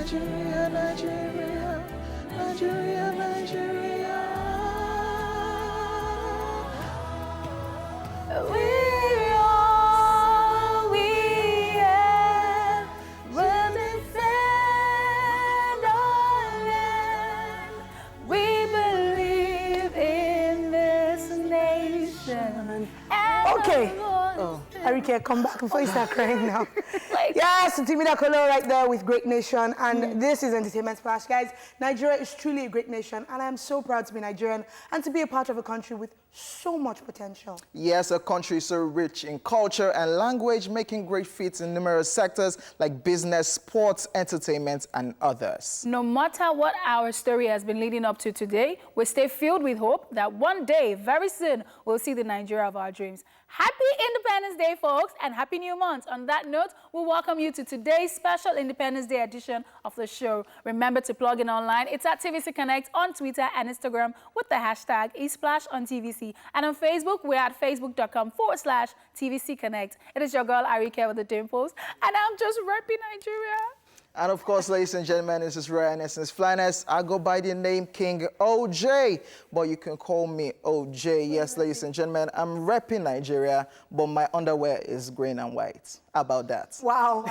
Nigeria, Nigeria, Nigeria, Nigeria. We're all we have, will defend our land. We believe in this nation. Okay. Arike, come back before you start crying now. Yes, Timida Kolo right there with Great Nation. And this is Entertainment Splash. Guys, Nigeria is truly a great nation. And I am so proud to be Nigerian and to be a part of a country with so much potential. Yes, a country so rich in culture and language, making great feats in numerous sectors like business, sports, entertainment, and others. No matter what our story has been leading up to today, we stay filled with hope that one day, very soon, we'll see the Nigeria of our dreams. Happy Independence Day, folks, and Happy New Month. On that note, we welcome you to today's special Independence Day edition of the show. Remember to plug in online. It's at TVC Connect on Twitter and Instagram with the hashtag eSplash on TVC. And on Facebook, we're at facebook.com/TVC Connect. It is your girl, Arike, with the dimples, and I'm just repping Nigeria. And of course, ladies and gentlemen, this is Rare and Essence Flyness. I go by the name King OJ, but you can call me OJ. Yes, ladies and gentlemen, I'm repping Nigeria, but my underwear is green and white. How about that? Wow.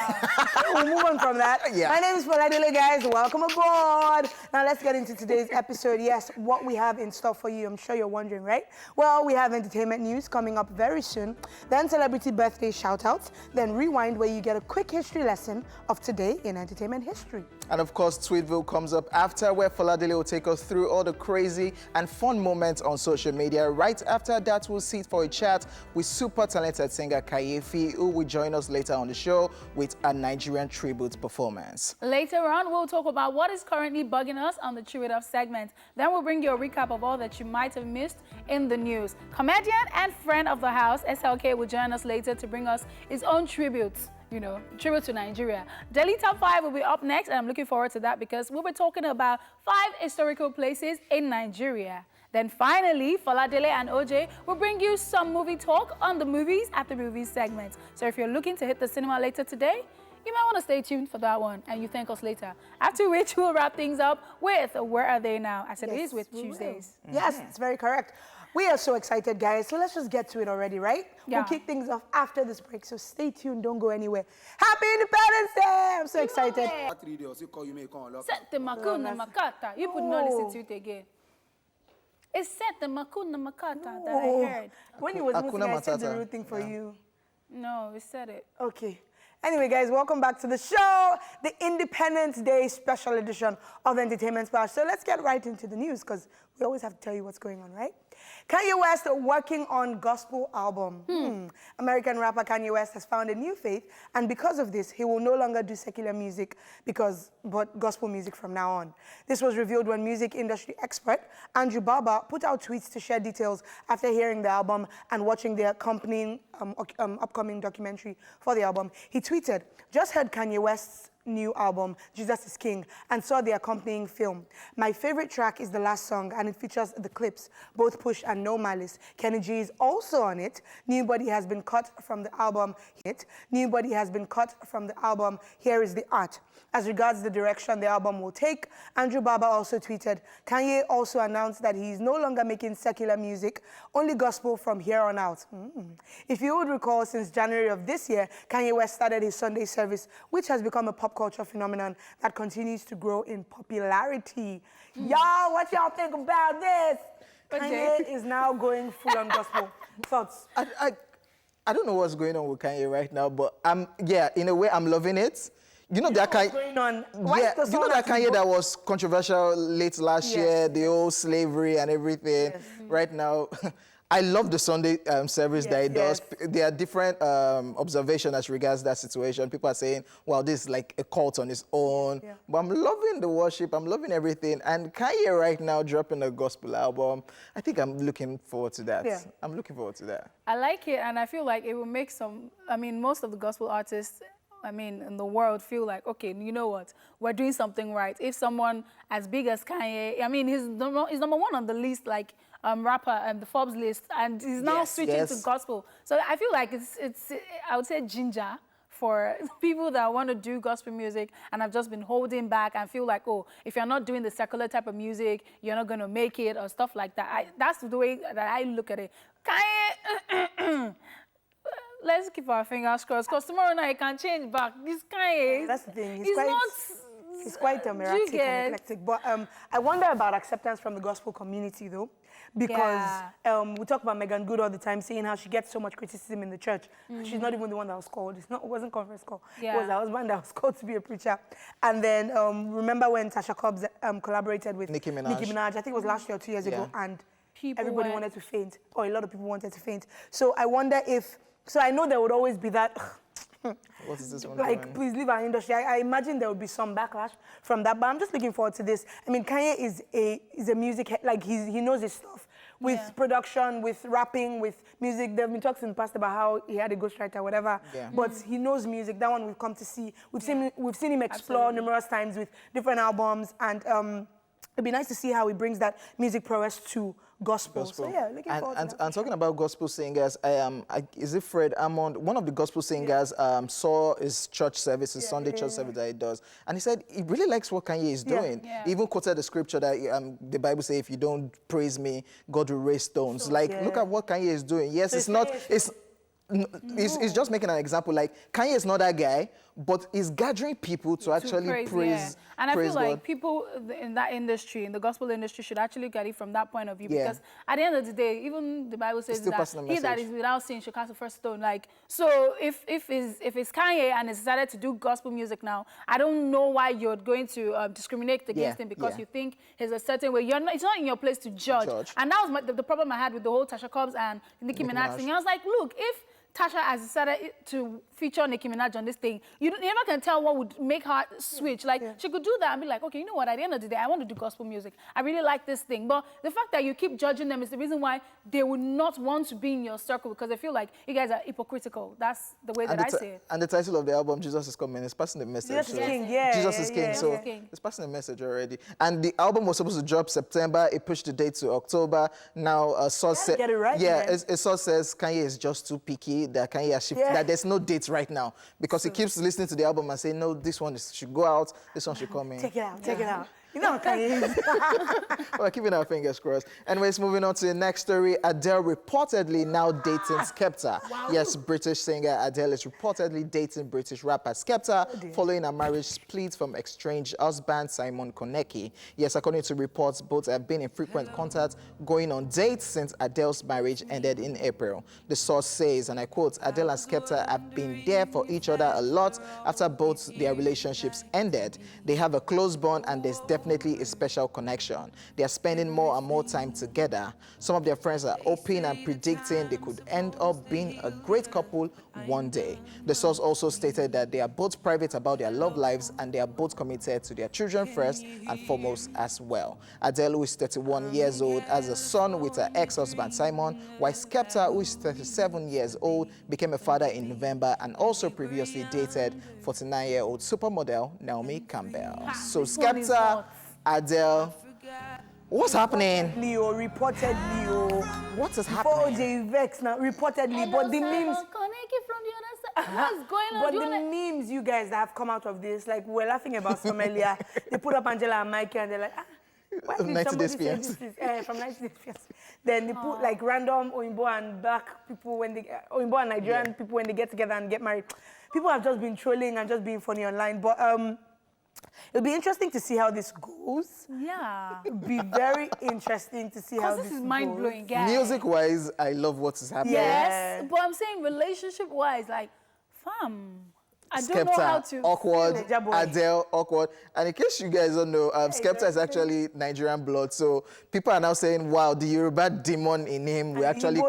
We'll move on from that. Yeah. My name is Foladele, guys. Welcome aboard. Now let's get into today's episode. Yes, what we have in store for you, I'm sure you're wondering, right? Well, we have entertainment news coming up very soon, then celebrity birthday shoutouts, then Rewind, where you get a quick history lesson of today in entertainment history. And of course, Twitville comes up after, where Foladele will take us through all the crazy and fun moments on social media. Right after that, we'll sit for a chat with super talented singer Kanye, who will join us later on the show with a Nigerian tribute performance. Later on, we'll talk about what is currently bugging us on the Chew It Up segment. Then we'll bring you a recap of all that you might have missed in the news. Comedian and friend of the house, SLK, will join us later to bring us his own tributes. You know, tribute to Nigeria. Daily Top 5 will be up next, and I'm looking forward to that because we'll be talking about 5 historical places in Nigeria. Then finally, Foladele and OJ will bring you some movie talk on the movies at the movies segment. So if you're looking to hit the cinema later today, you might want to stay tuned for that one, and you thank us later. After which, we'll wrap things up with Where Are They Now, as it is with Tuesdays. Yes, it's very correct. We are so excited, guys. So let's just get to it already, right? Yeah. We'll kick things off after this break, so stay tuned. Don't go anywhere. Happy Independence Day! I'm so excited. Set the Makuna Makata. You would not listen to it again. It's set the Makuna Makata that I heard. When you was Hakuna moving, I said the Matata. real thing for you. No, we said it. Okay. Anyway, guys, welcome back to the show, the Independence Day special edition of Entertainment Splash. So let's get right into the news, because we always have to tell you what's going on, right? Kanye West working on gospel album. American rapper Kanye West has found a new faith, and because of this, he will no longer do secular music but gospel music from now on. This was revealed when music industry expert Andrew Barber put out tweets to share details after hearing the album and watching the accompanying upcoming documentary for the album. He tweeted, "Just heard Kanye West's new album, Jesus is King, and saw the accompanying film. My favorite track is the last song, and it features the clips, both Push and No Malice. Kenny G is also on it. New body has been cut from the album. Here is the art. As regards the direction the album will take, Andrew Barber also tweeted, Kanye also announced that he is no longer making secular music, only gospel from here on out. If you would recall, since January of this year, Kanye West started his Sunday service, which has become a pop culture phenomenon that continues to grow in popularity. Y'all, what y'all think about this? Kanye is now going full on gospel. Thoughts? I don't know what's going on with Kanye right now, but in a way, I'm loving it. You know that Kanye. Going on? You know that Kanye that was controversial late last year, the whole slavery and everything. Right now, I love the Sunday service that he does. There are different observations as regards that situation. People are saying, well, this is like a cult on its own. But I'm loving the worship. I'm loving everything. And Kanye right now dropping a gospel album. I think I'm looking forward to that. I'm looking forward to that. I like it, and I feel like it will make most of the gospel artists in the world feel like, okay, you know what? We're doing something right. If someone as big as Kanye, he's number one on the list, like rapper and the Forbes list, and he's now switching to gospel. So I feel like it's I would say ginger for people that want to do gospel music and have just been holding back and feel like, oh, if you're not doing the secular type of music, you're not going to make it or stuff like that. That's the way that I look at it. Kanye, let's keep our fingers crossed because tomorrow night it can change back. This Kanye, that's the thing. He's quite erratic and eclectic. But I wonder about acceptance from the gospel community, though. Because we talk about Megan Good all the time, saying how she gets so much criticism in the church. She's not even the one that was called. It wasn't conference call. It was her husband that was called to be a preacher. And then remember when Tasha Cobbs collaborated with Nicki Minaj? I think it was last year or 2 years ago. And everybody wanted to faint, or a lot of people wanted to faint. So I wonder if, so I know there would always be that, what is this one like, doing? please leave our industry. I imagine there would be some backlash from that, but I'm just looking forward to this. I mean, Kanye is a music head, like he knows his stuff with production, with rapping, with music. There have been talks in the past about how he had a ghostwriter, whatever. But he knows music. That one we've come to see. We've seen him explore numerous times with different albums, and it'd be nice to see how he brings that music prowess to gospel. So yeah, looking forward to that. And talking about gospel singers, is it Fred Hammond? One of the gospel singers saw his church service, his Sunday church service that he does, and he said he really likes what Kanye is doing. He even quoted the scripture that the Bible says, "If you don't praise me, God will raise stones." Look at what Kanye is doing. Yes, so it's just making an example. Like, Kanye is not that guy, but he's gathering people to actually praise And I feel like God. people in that industry, in the gospel industry, should actually look at it from that point of view. Because at the end of the day, even the Bible says that he that is without sin should cast the first stone. Like, so if it's Kanye and he's decided to do gospel music now, I don't know why you're going to discriminate against him because you think he's a certain way. It's not in your place to judge. And that was the problem I had with the whole Tasha Cobbs and Nicki Minaj thing. I was like, look, if Tasha has decided to feature Nicki Minaj on this thing, you're not going to tell what would make her switch. Like, she could do that and be like, okay, you know what, at the end of the day, I want to do gospel music. I really like this thing. But the fact that you keep judging them is the reason why they would not want to be in your circle, because they feel like you guys are hypocritical. That's the way that I see it. And the title of the album, Jesus is Coming, is passing the message. Jesus is King, Jesus is King, so it's passing the message already. And the album was supposed to drop September. It pushed the date to October. Now, a source said, get it right, a source says Kanye is just too picky, that Kanye has shifted, that there's no date right now. Because he keeps listening to the album and saying, no, this one should go out, this one should come in. Take it out, take it out. You know how Kanye is. We're keeping our fingers crossed. Anyways, moving on to the next story. Adele reportedly now dating Skepta. Yes, British singer Adele is reportedly dating British rapper Skepta following a marriage split from estranged husband Simon Konecki. Yes, according to reports, both have been in frequent contact, going on dates since Adele's marriage ended in April. The source says, and I quote, Adele and Skepta have been there for each other a lot after both their relationships ended. They have a close bond and there's definitely a special connection. They are spending more and more time together. Some of their friends are hoping and predicting they could end up being a great couple one day. The source also stated that they are both private about their love lives and they are both committed to their children first and foremost as well. Adele, who is 31 years old, has a son with her ex-husband Simon, while Skepta, who is 37 years old, became a father in November and also previously dated 49-year-old supermodel Naomi Campbell. So Skepta, Adele, what's happening? Leo, reportedly, what is before happening? OJ Vex now, reportedly, but the memes. From the other side. What's going on? But the memes, you guys that have come out of this, like we're laughing about some earlier. They put up Angela and Mikey and they're like, why did 90 somebody Days say Fiance. this is, from 90 Days Fiance. Then they put like random Oyinbo and black people when they, Oyinbo and Nigerian people when they get together and get married. People have just been trolling and just being funny online. But it'll be interesting to see how this goes. Yeah. It'll be very interesting to see how this Because this is mind-blowing, guys. Music-wise, I love what is happening. Yes, but I'm saying relationship-wise, like, fam, I don't know Skepta, how to... awkward, Naija boy. Adele, awkward. And in case you guys don't know, Skepta is actually Nigerian blood. So people are now saying, wow, the Yoruba demon in him, we actually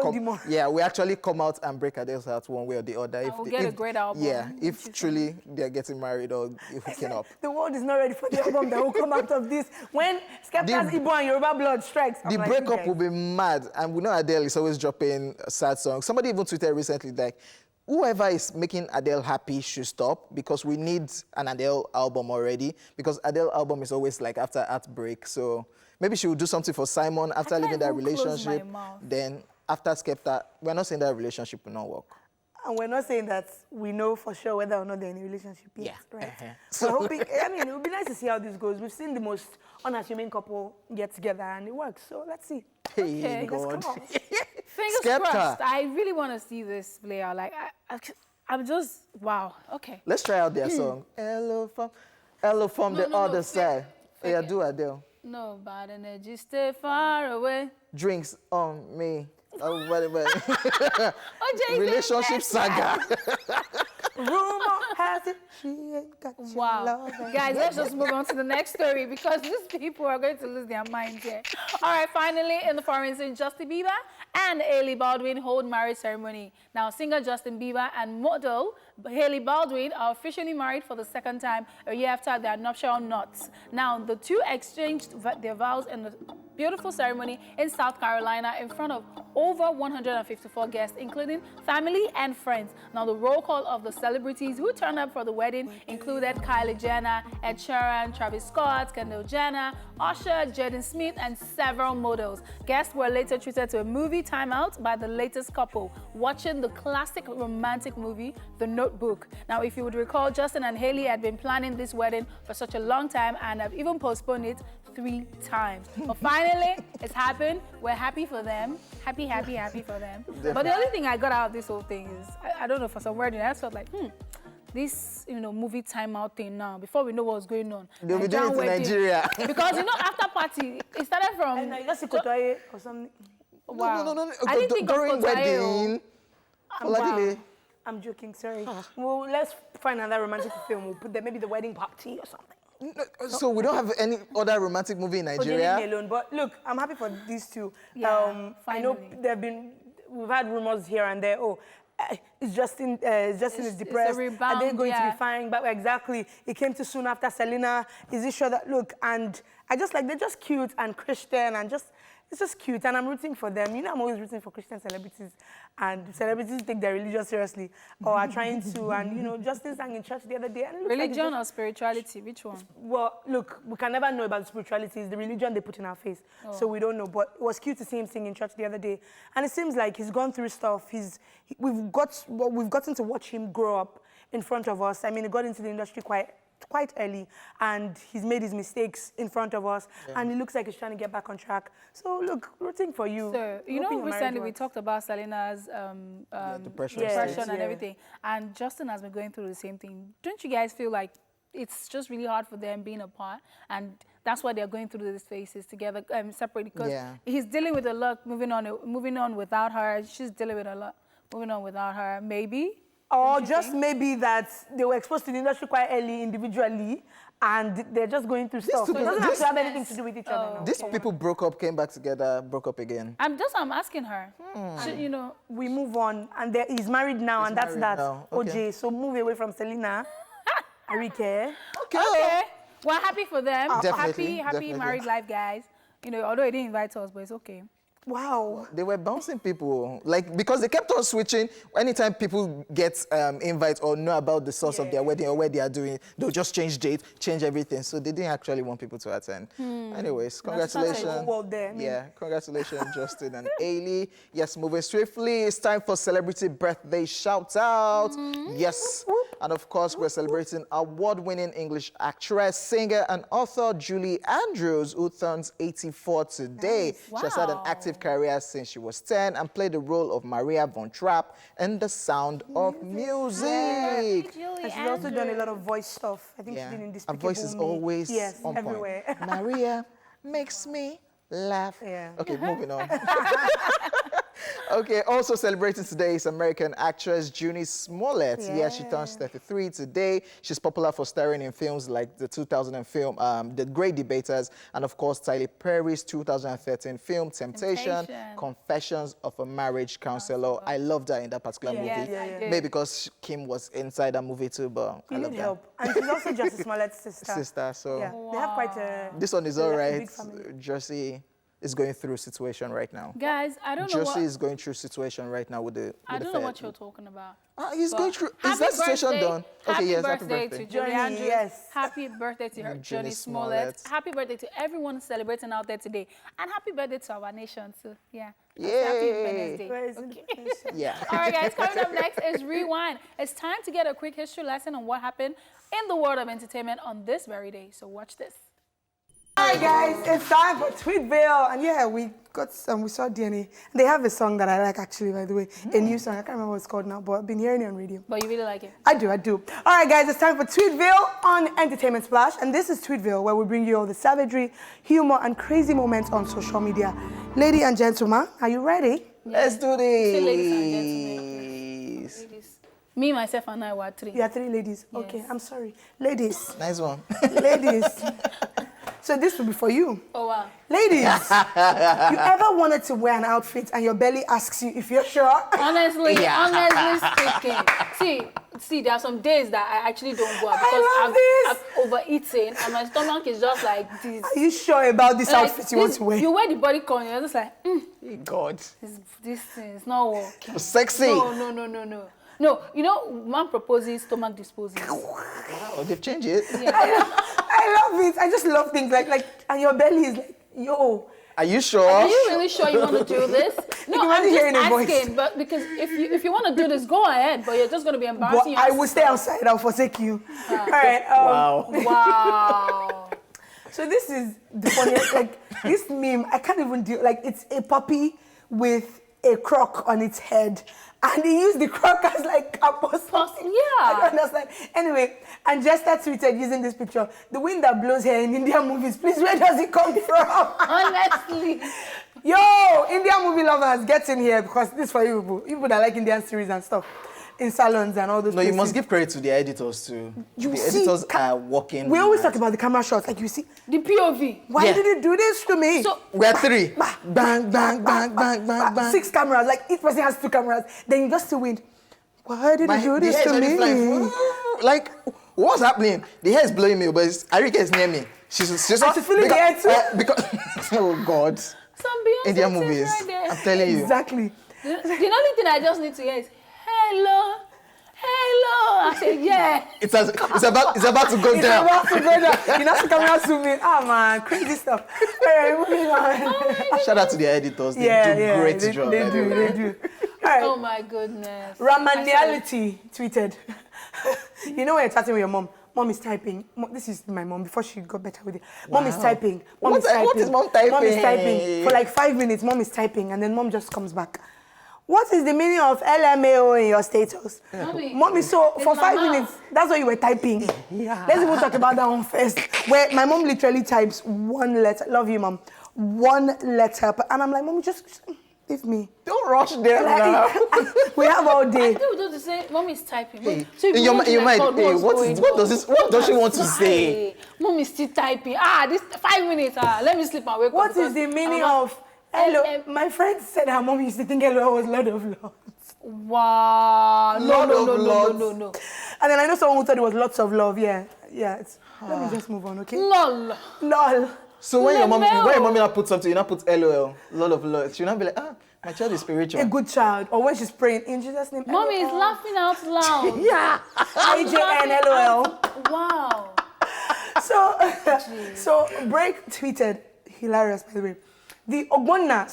come out and break Adele's heart one way or the other. We'll get a great album. Yeah, if truly they're getting married or hooking up. The world is not ready for the album that will come out of this. When Skepta's Igbo and Yoruba blood strikes, The breakup will be mad. And we know Adele is always dropping sad songs. Somebody even tweeted recently, like, whoever is making Adele happy should stop because we need an Adele album already, because Adele album is always like after heartbreak. So maybe she will do something for Simon after leaving that relationship. Then after Skepta, we're not saying that relationship will not work. And we're not saying that we know for sure whether or not they're in a relationship yet, right? So We're hoping, I mean, it would be nice to see how this goes. We've seen the most unassuming couple get together and it works. So let's see. Hey, Okay. God. Fingers Skepta. crossed. I really want to see this play out. Like, I'm just, wow. Okay. Let's try out their song. Hello from the other side. fake Yeah, it. do Adele. No bad energy, stay far away. Drinks on me. Oh, whatever. Oh, Jason, Relationship yes. saga. Rumor has it she ain't got your Wow. love. Guys, let's just move on to the next story because these people are going to lose their minds here. All right, finally, in the foreign scene, Justin Bieber and Hailey Baldwin hold marriage ceremony. Now, singer Justin Bieber and model Hailey Baldwin are officially married for the second time a year after their nuptial knots. Now, the two exchanged their vows in the beautiful ceremony in South Carolina in front of over 154 guests, including family and friends. Now, the roll call of the celebrities who turned up for the wedding included Kylie Jenner, Ed Sheeran, Travis Scott, Kendall Jenner, Usher, Jaden Smith, and several models. Guests were later treated to a movie timeout by the latest couple, watching the classic romantic movie, The Notebook. Now, if you would recall, Justin and Hailey had been planning this wedding for such a long time and have even postponed it 3 times. But finally, it's happened. We're happy for them. Happy for them. But the only thing I got out of this whole thing is, I don't know, for some weird reason, I just felt like, this, movie timeout thing now, before we know what's going on. They'll be doing it in Nigeria. Because, after party, it started from... And I just Kotoye or something. Wow. No. I didn't think of During Kotoye. wedding. Wow. I'm joking, sorry. Well, let's find another romantic film. We'll put there, maybe The Wedding Party or something. No, so we don't have any other romantic movie in Oh, they Nigeria? leave me alone. But look, I'm happy for these two. Yeah, I know finally. we've had rumors here and there. Oh, Justin is depressed. rebound, Are they going to yeah. be fine? But exactly, it came too soon after Selena. Is it sure that, look, and I just like, they're just cute and Christian and it's just cute, and I'm rooting for them. I'm always rooting for Christian celebrities, and celebrities take their religion seriously, or are trying to. And Justin sang in church the other day. And it looks like it's Religion just- or spirituality? Which one? Well, look, we can never know about the spirituality. It's the religion they put in our face, so we don't know. But it was cute to see him sing in church the other day, and it seems like he's gone through stuff. We've gotten to watch him grow up in front of us. I mean, he got into the industry quite early, and he's made his mistakes in front of us, and it looks like he's trying to get back on track. So look, rooting for you. So, Hoping your marriage recently we works. talked about Selena's depression depression stage. and Yeah. everything, and Justin has been going through the same thing. Don't you guys feel like it's just really hard for them being apart, and that's why they're going through these phases together, separately, because he's dealing with a lot, moving on without her. She's dealing with a lot, moving on without her, maybe. Or just maybe that they were exposed to the industry quite early individually, and they're just going through stuff. So it doesn't have to have anything to do with each other. No. These people broke up, came back together, broke up again. I'm asking her. We move on, and he's married now, and that's married that. now, okay. OJ, so move away from Selena. Arike. Okay. We're happy for them. Definitely, happy definitely. married life, guys. Although he didn't invite us, but it's okay. Wow. They were bouncing people, because they kept on switching. Anytime people get invites or know about the source of their wedding or where they are doing, they'll just change date, change everything. So they didn't actually want people to attend. Anyways, congratulations. Well, there. I mean, Congratulations, Justin and Hailey. Yes, moving swiftly, it's time for celebrity birthday shout out. Yes, and of course, we're celebrating award-winning English actress, singer, and author Julie Andrews, who turns 84 today. She has had an active career since she was 10 and played the role of Maria von Trapp in The Sound of Music. and she's also done a lot of voice stuff. I think she did in Her Despicable voice is Me. always on everywhere. point. Maria makes me laugh. Yeah. Okay, moving on. Okay, also celebrating today is American actress Junie Smollett. Yeah, she turns 33 today. She's popular for starring in films like the 2000 film The Great Debaters, and of course Tyler Perry's 2013 film Temptation. Confessions of a Marriage Counselor. I loved her in that particular movie. Yes, I did. Maybe because Kim was inside that movie too, but I You love need that. help. And she's also Justice Smollett's sister. Sister, so Yeah, they have quite a... this one is They're all like a right. big family. Jersey is going through a situation right now. Guys, I don't know what... Josie is going through a situation right now with the I don't know what you're talking about. He's going through... Is that situation done? Okay, yes, happy birthday. To Johnny Andrews. Yes. Happy birthday to her, Johnny Smollett. Happy birthday to everyone celebrating out there today. And happy birthday to our nation too. Yeah. Happy Independence Day. Okay. Yeah. All right, guys, coming up next is Rewind. It's time to get a quick history lesson on what happened in the world of entertainment on this very day. So watch this. All right, guys, it's time for Twitville. And yeah, we saw DNA. They have a song that I like, actually, by the way. A new song. I can't remember what it's called now, but I've been hearing it on radio. But you really like it? I do. All right, guys, it's time for Twitville on Entertainment Splash. And this is Twitville, where we bring you all the savagery, humor, and crazy moments on social media. Ladies and gentlemen, are you ready? Yeah. Let's do this. Say ladies and gentlemen. Ladies. Me, myself, and I were 3. You are 3 ladies. Yes. Okay, I'm sorry. Ladies. Nice one. Ladies. So this will be for you. Oh, wow. Ladies, you ever wanted to wear an outfit and your belly asks you if you're sure? Honestly speaking. See, there are some days that I actually don't go out because I've overeaten and my stomach is just like this. Are you sure about this outfit you want to wear? You wear the body con, you're just like, God. This thing is not working. Sexy. No, you know, man proposes, stomach disposes. Wow, they've changed it. Yeah. I love it. I just love things like, and your belly is like, yo. Are you sure? Are you really sure you want to do this? No, I'm just asking, but because if you want to do this, go ahead, but you're just going to be embarrassing yourself. I will stay outside. I'll forsake you. All right. Wow. So this is the funniest, like, this meme, I can't even do, like, it's a puppy with a croc on its head. And he used the croc as like a post. Yeah. I don't understand. Anyway, and Jester tweeted using this picture, the wind that blows here in Indian movies, please, where does it come from? Honestly. Yo, Indian movie lovers, get in here because this is for you people that like Indian series and stuff. In salons and all those places. You must give credit to the editors too. The editors are working. We always talk about the camera shots, like you see. The POV. Why did you do this to me? So, we're 3. Bang, bang, bang, bang, bang. 6 cameras, like each person has 2 cameras. Then you just see wind. Why did you do this to me? Like, what's happening? The hair is blowing me, but Arika is near me. She's feeling the hair too. Because, oh God. Some Beyonce Indian movies. right there. I'm telling you. Exactly. The only thing I just need to hear is, hello. I say, yeah. It's about to go down. It's about to go down. You know, the camera zooming. Oh man, crazy stuff. Alright, moving on. Shout out to the editors. They do great job. They do. Alright. Oh my goodness. Ramaniality tweeted. You know when you're chatting with your mom, mom is typing. This is my mom before she got better with it. Mom is typing. What is mom typing? Mom is typing. For like 5 minutes, mom is typing, and then mom just comes back. What is the meaning of LMAO in your status? Mommy, so for 5 minutes, that's what you were typing. Yeah. Let's even talk about that one first. Where my mom literally types 1 letter. Love you, mom. 1 letter. And I'm like, Mommy, just leave me. Don't rush there now. We have all day. I do to say, Mommy's typing. Hey, so in your mind, hey, what does she want to say? Mommy's still typing. This 5 minutes. Let me sleep and wake up. What is the meaning of hello? My friend said her mom used to think hello was Lord of Lords. Wow. No. And then I know someone who thought it was lots of love. Yeah. Let me just move on, okay? Lol. So when your mommy now put something, you now put LOL, lot of love. She'll not be like, my child is spiritual. A good child. Or when she's praying, in Jesus' name. Mommy is laughing out loud. Yeah. IJN LOL. Wow. So Break tweeted, hilarious by the way, the Ogbonna,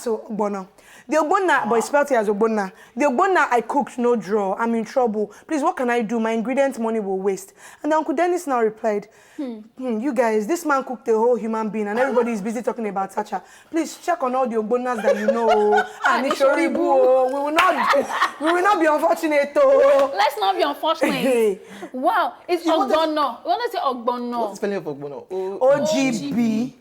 the Ogbonna, but it's spelled here as Ogbonna. The Ogbonna I cooked, no draw. I'm in trouble. Please, what can I do? My ingredient money will waste. And then Uncle Dennis now replied, you guys, this man cooked a whole human being and everybody is busy talking about Sacha. Please check on all the Ogbonnas that you know. And Ishoribu, we will not be unfortunate. Let's not be unfortunate. Wow, it's Ogbonna. We want to say Ogbonna. What's the spelling of Ogbonna? OGB.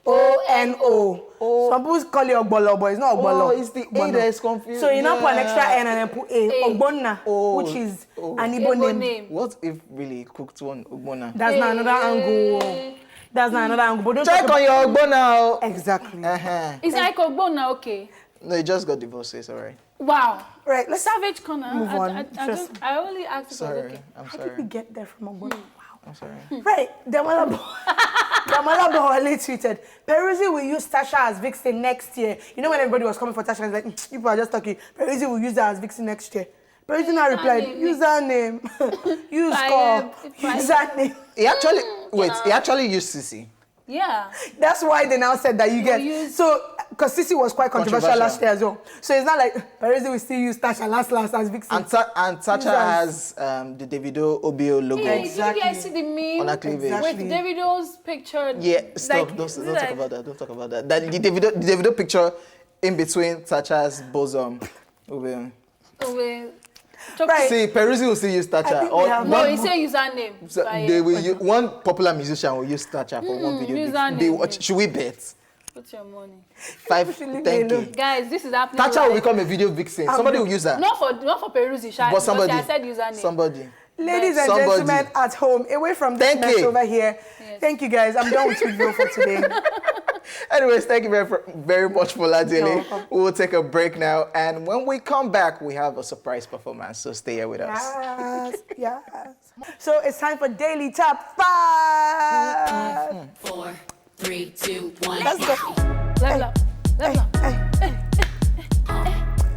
ONO. Some people call it Ogbolo, but it's not Ogbolo. It's the A that is confused. So you now put an extra N and then put A. Ogbonna, which is an Igbo name. What if really cooked one Ogbonna? That's not another angle. But don't check on your Ogbonna. Exactly. Is like Ogbonna okay? No, he just got divorced, so it's alright. Wow. Right, let's Savage corner. Move on. I only asked sorry, okay. I'm How sorry. did we get there from Ogbonna? Wow. I'm sorry. Right, Kamala Bawale tweeted, Peruzzi will use Tasha as Vixen next year. You know when everybody was coming for Tasha, it's like, people are just talking. Peruzzi will use her as Vixen next year. Peruzzi now replied, username. Use call. Username. He actually used Sissy. Yeah. That's why they now said that you get. So, because Sissy was quite controversial last year as well. So it's not like Peruzzi will still use Tasha last as Vixen. And Tasha has the Davido OBO logo. Yeah, exactly. You guys see the meme on her cleavage. with Davido's picture. Yeah, stop. Don't talk about that. Don't talk about that. The Davido picture in between Tasha's bosom. OBO. Right. See, Peruzzi will still use Tasha. No, he said username. So they will use, one popular musician will use Tasha for one video. Should we bet? Put your money. 10K. Guys, this is happening. Tasha will become a video vixen. Somebody will use that. Not for Peruzzi, but somebody. I said username. Somebody. Ladies and gentlemen at home, away from this mess over here. Yes. Thank you, guys. I'm done with Twitville for today. Anyways, thank you very much for Ladili. We will take a break now, and when we come back, we have a surprise performance. So stay here with us. Yes. So it's time for Daily Top 5. 4, 3, 2, 1. Let's go. Level up. Level up.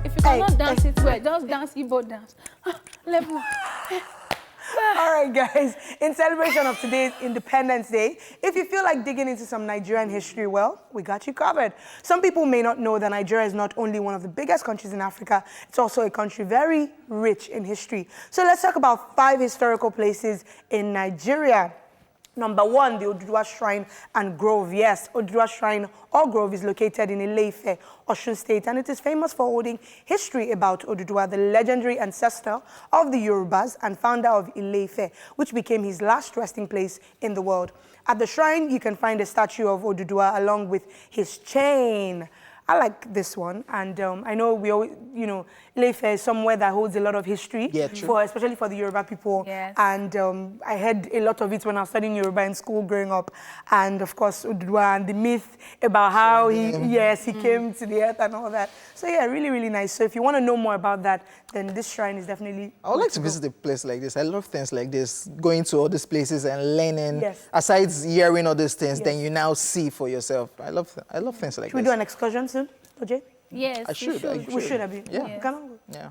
If you cannot dance it well, just dance Igbo dance. Level up. All right, guys. In celebration of today's Independence Day, if you feel like digging into some Nigerian history, well, we got you covered. Some people may not know that Nigeria is not only one of the biggest countries in Africa, it's also a country very rich in history. So let's talk about 5 historical places in Nigeria. Number 1, the Oduduwa Shrine and Grove. Yes, Oduduwa Shrine or Grove is located in Ile-Ife, Osun State, and it is famous for holding history about Oduduwa, the legendary ancestor of the Yorubas and founder of Ile-Ife, which became his last resting place in the world. At the shrine, you can find a statue of Oduduwa along with his chain. I like this one, and I know we always, Ile-Ife is somewhere that holds a lot of history, especially for the Yoruba people. Yes. And I heard a lot of it when I was studying Yoruba in school growing up, and of course Oduduwa and the myth about how he came to the earth and all that. So yeah, really, really nice. So if you want to know more about that, then this shrine is definitely. I would like to visit a place like this. I love things like this, going to all these places and learning. Yes. Aside hearing all these things, then you now see for yourself. I love things like this. Should we do an excursion soon, OJ? Yes, we should. We should have. Yeah. Yeah.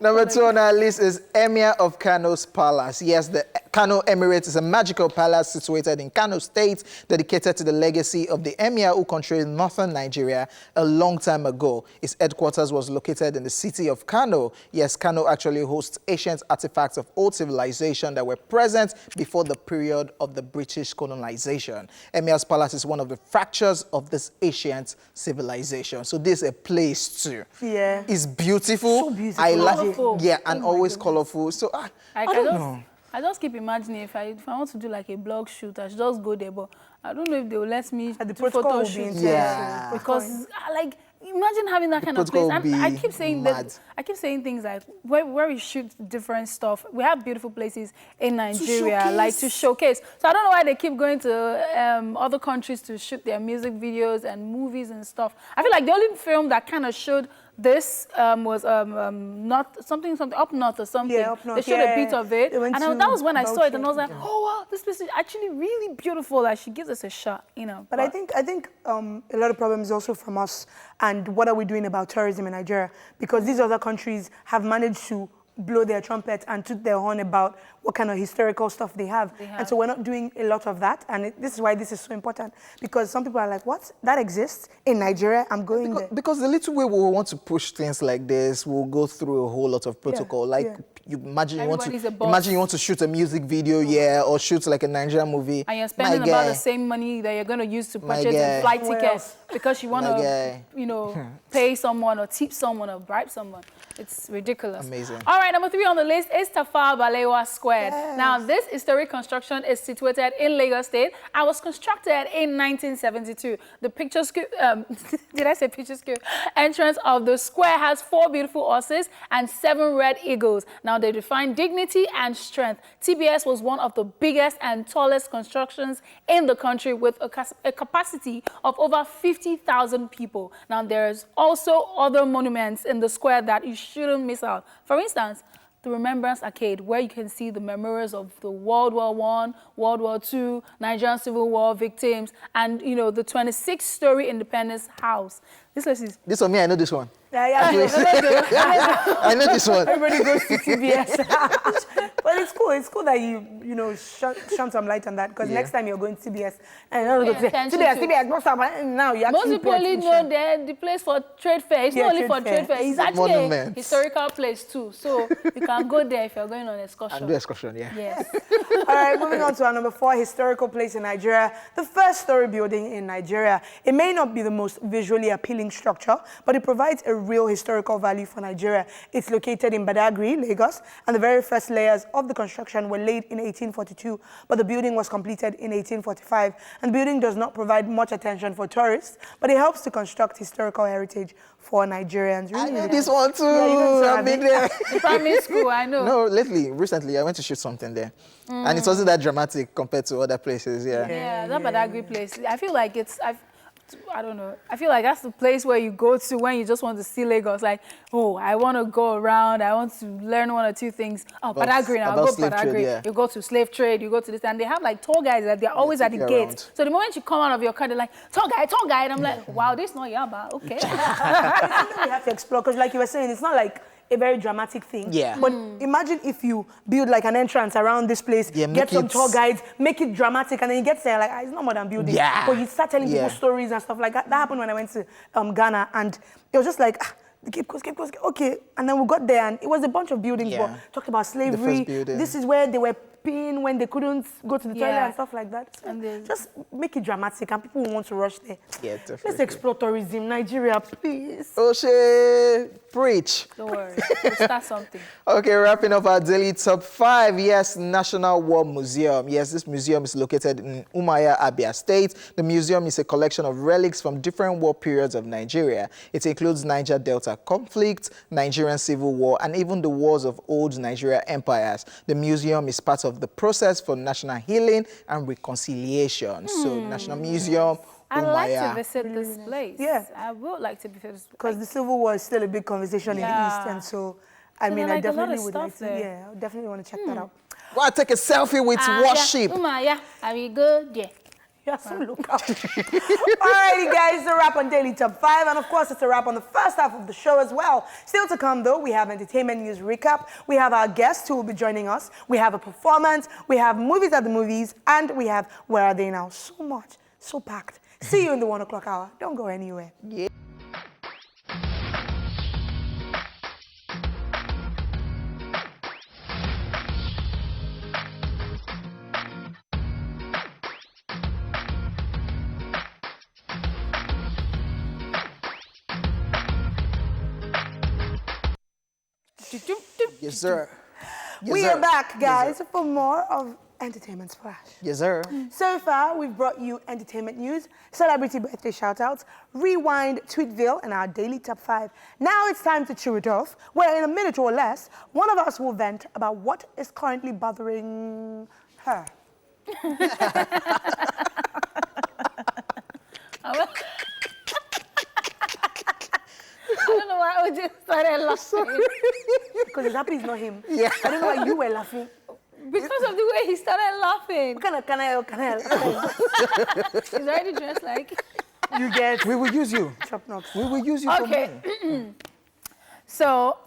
Number 2 on our list is Emir of Kano's Palace. Yes, the Kano Emirate is a magical palace situated in Kano State, dedicated to the legacy of the Emir who controlled northern Nigeria a long time ago. Its headquarters was located in the city of Kano. Yes, Kano actually hosts ancient artifacts of old civilization that were present before the period of the British colonization. Emir's Palace is one of the fractures of this ancient civilization. So this is a place too. Yeah. It's beautiful. So beautiful. I like colorful. Yeah, and always colorful. So I don't know. I just keep imagining if I want to do like a blog shoot, I should just go there, but I don't know if they will let me the do photo shoot. Yeah. Because like imagine having that kind of place. And I keep saying that. I keep saying things like where we shoot different stuff. We have beautiful places in Nigeria, like to showcase. So I don't know why they keep going to other countries to shoot their music videos and movies and stuff. I feel like the only film that kind of showed this was not something up north or something. Yeah, up north. They showed a bit of it, and that was when I saw it, and I was like, oh wow, this place is actually really beautiful. Like she gives us a shot, But I think a lot of problems also from us, and what are we doing about tourism in Nigeria? Because these other countries have managed to blow their trumpet and toot their horn about what kind of historical stuff they have. And so we're not doing a lot of that. And this is why this is so important. Because some people are like, what? That exists in Nigeria? I'm going there. Because the little way we want to push things like this, we'll go through a whole lot of protocol. You imagine you want to shoot a music video, or shoot like a Nigerian movie. And you're spending about the same money that you're going to use to purchase a flight ticket because you want to, pay someone or tip someone or bribe someone. It's ridiculous. Amazing. All right, number 3 on the list is Tafawa Balewa Square. Yes. Now, this historic construction is situated in Lagos State and was constructed in 1972. The picturesque, did I say picturesque? Entrance of the square has 4 beautiful horses and 7 red eagles. Now, they define dignity and strength. TBS was one of the biggest and tallest constructions in the country with a capacity of over 50,000 people. Now, there's also other monuments in the square that you shouldn't miss out. For instance, the Remembrance Arcade, where you can see the memories of the World War I, World War II, Nigerian Civil War victims, and, you know, the 26-story Independence House. This place is... This one, me, I know this one. Yeah. I know this one. Everybody goes to CBS. But it's cool. It's cool that you know, shine some light on that, because next time you're going to CBS, and you're going to say, CBS, what's up? And now you most actually people only know the place for trade fair. It's not only for trade fair. It's actually a historical place too. So you can go there if you're going on excursion. And do excursion, yeah. Yes. All right, moving on to our number 4 historical place in Nigeria, the first-story building in Nigeria. It may not be the most visually appealing structure, but it provides a real historical value for Nigeria. It's located in Badagry, Lagos, and the very first layers of the construction were laid in 1842, but the building was completed in 1845. And the building does not provide much attention for tourists, but it helps to construct historical heritage for Nigerians. Really, I know this one too. I've been there. Primary school, I know. No, recently, I went to shoot something there. And it wasn't that dramatic compared to other places, Yeah, that Badagry place. I feel like I don't know. I feel like that's the place where you go to when you just want to see Lagos. Like, oh, I want to go around. I want to learn 1 or 2 things. Oh, Badagry now. Go Badagry. You go to slave trade. You go to this. And they have like tour guides that they're always at the gate. So the moment you come out of your car, they're like, tour guide. I'm like, wow, this is not Yaba. Okay. It's something we have to explore, because like you were saying, it's not like a very dramatic thing. Yeah. But imagine if you build like an entrance around this place, get some tour guides, make it dramatic, and then you get there like, it's not more than building. Yeah. But you start telling people stories and stuff like that. That happened when I went to Ghana, and it was just like, the Cape Coast, okay. And then we got there, and it was a bunch of buildings, but talked about slavery. This is where they were peeing when they couldn't go to the toilet and stuff like that. So And just make it dramatic, and people will want to rush there. Yeah, definitely. Let's explore tourism, Nigeria, please. Oshe, preach. Don't worry. We'll start something. Okay, wrapping up our daily top 5. Yes, National War Museum. Yes, this museum is located in Umuahia, Abia State. The museum is a collection of relics from different war periods of Nigeria. It includes Niger Delta conflict, Nigerian Civil War, and even the wars of old Nigeria empires. The museum is part of the process for national healing and reconciliation. So, National Museum, I'd like to Umuahia. visit this place. Yeah. I would like to visit this place. Because the Civil War is still a big conversation in the East, and so, I mean, I like a lot definitely of would like stuff to, there. I definitely want to check that out. Go and take a selfie with worship. Yeah. Are we good? Yeah. Yeah, so look out. Alrighty, guys, it's a wrap on Daily Top 5, and of course, it's a wrap on the first half of the show as well. Still to come, though, we have entertainment news recap, we have our guests who will be joining us, we have a performance, we have movies at the movies, and we have Where Are They Now? So much, so packed. See you in the 1 o'clock hour. Don't go anywhere. Yeah. Yes, sir. Yes, We sir. are back, guys, Yes, for more of Entertainment Splash. Yes, sir. So far, we've brought you entertainment news, celebrity birthday shoutouts, rewind, Twitville, and our daily top 5. Now it's time to chew it off, where in a minute or less, one of us will vent about what is currently bothering her. I don't know why I just started laughing. Because he's happy it's not him. Yeah. I don't know why you were laughing. Because of the way he started laughing. What kind of canal? He's already dressed like... You get We will use you. chop knocks. We will use you for Okay. money. So,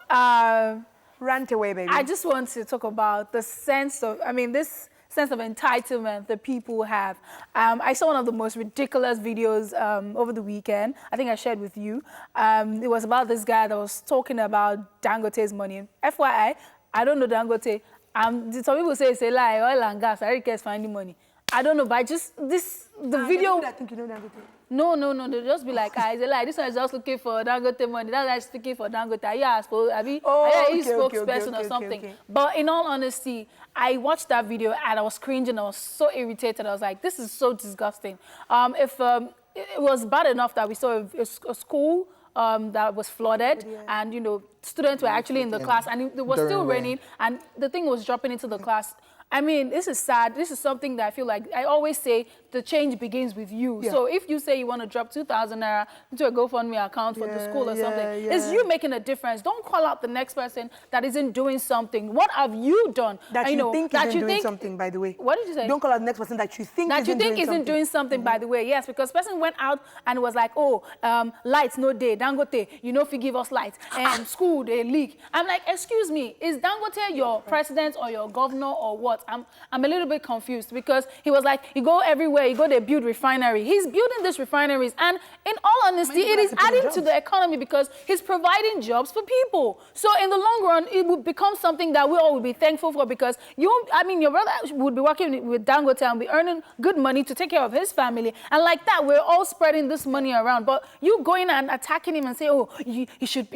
Rant away, baby. I just want to talk about the sense of, this sense of entitlement that people have. I saw one of the most ridiculous videos over the weekend. I think I shared with you. It was about this guy that was talking about Dangote's money. FYI, I don't know Dangote. Some people say it's a lie, oil and gas. I really can't find the money. I don't know, but the video. I think you know Dangote. No, they'll just be like, it's a lie. This one is just looking for Dangote money. That guy's looking for Dangote. Are you spokesperson or something? Okay. But in all honesty, I watched that video and I was cringing. I was so irritated. I was like, this is so disgusting. It was bad enough that we saw a school that was flooded, and students were actually in the class, and it was still raining, and the thing was dropping into the class. I mean, this is sad. This is something that I feel like, I always say, the change begins with you. Yeah. So if you say you want to drop 2,000 naira into a GoFundMe account for the school or something, it's you making a difference. Don't call out the next person that isn't doing something. What have you done? That you think isn't doing something, by the way. What did you say? Don't call out the next person that you think isn't doing something, by the way. Yes, because person went out and was like, oh, lights no day, Dangote, you know if you give us lights, and school, they leak. I'm like, excuse me, is Dangote your president or your governor or what? I'm a little bit confused because he was like, you go everywhere, you go to build refinery. He's building these refineries, and in all honesty, it is adding to the economy because he's providing jobs for people. So in the long run, it would become something that we all would be thankful for because your brother would be working with Dangote and be earning good money to take care of his family. And like that, we're all spreading this money around. But you going and attacking him and say, oh, he should,